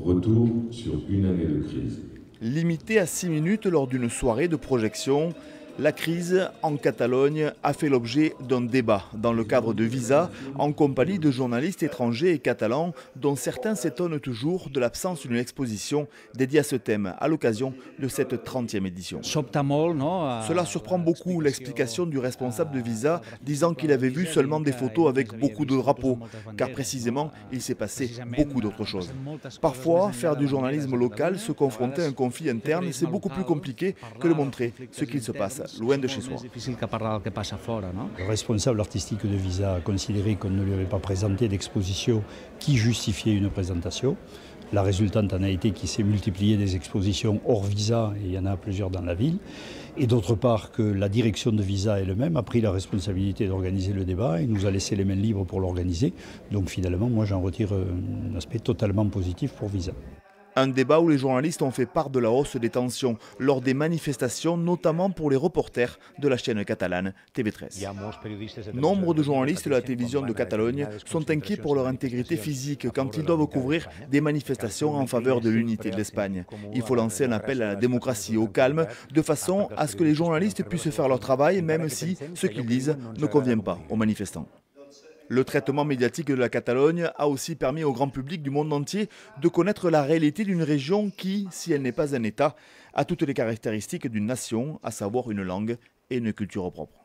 Retour sur une année de crise. Limité à 6 minutes lors d'une soirée de projection, la crise en Catalogne a fait l'objet d'un débat dans le cadre de Visa, en compagnie de journalistes étrangers et catalans, dont certains s'étonnent toujours de l'absence d'une exposition dédiée à ce thème à l'occasion de cette 30e édition. Cela surprend beaucoup l'explication du responsable de Visa, disant qu'il avait vu seulement des photos avec beaucoup de drapeaux, car précisément il s'est passé beaucoup d'autres choses. Parfois, faire du journalisme local, se confronter à un conflit interne, c'est beaucoup plus compliqué que de montrer ce qu'il se passe loin de chez soi. Le responsable artistique de Visa a considéré qu'on ne lui avait pas présenté d'exposition qui justifiait une présentation. La résultante en a été qu'il s'est multiplié des expositions hors Visa, et il y en a plusieurs dans la ville. Et d'autre part que la direction de Visa elle-même a pris la responsabilité d'organiser le débat et nous a laissé les mains libres pour l'organiser. Donc finalement, moi j'en retire un aspect totalement positif pour Visa. Un débat où les journalistes ont fait part de la hausse des tensions lors des manifestations, notamment pour les reporters de la chaîne catalane TV13. Nombre de journalistes de la télévision de Catalogne sont inquiets pour leur intégrité physique quand ils doivent couvrir des manifestations en faveur de l'unité de l'Espagne. Il faut lancer un appel à la démocratie, au calme, de façon à ce que les journalistes puissent faire leur travail, même si ce qu'ils disent ne convient pas aux manifestants. Le traitement médiatique de la Catalogne a aussi permis au grand public du monde entier de connaître la réalité d'une région qui, si elle n'est pas un État, a toutes les caractéristiques d'une nation, à savoir une langue et une culture propre.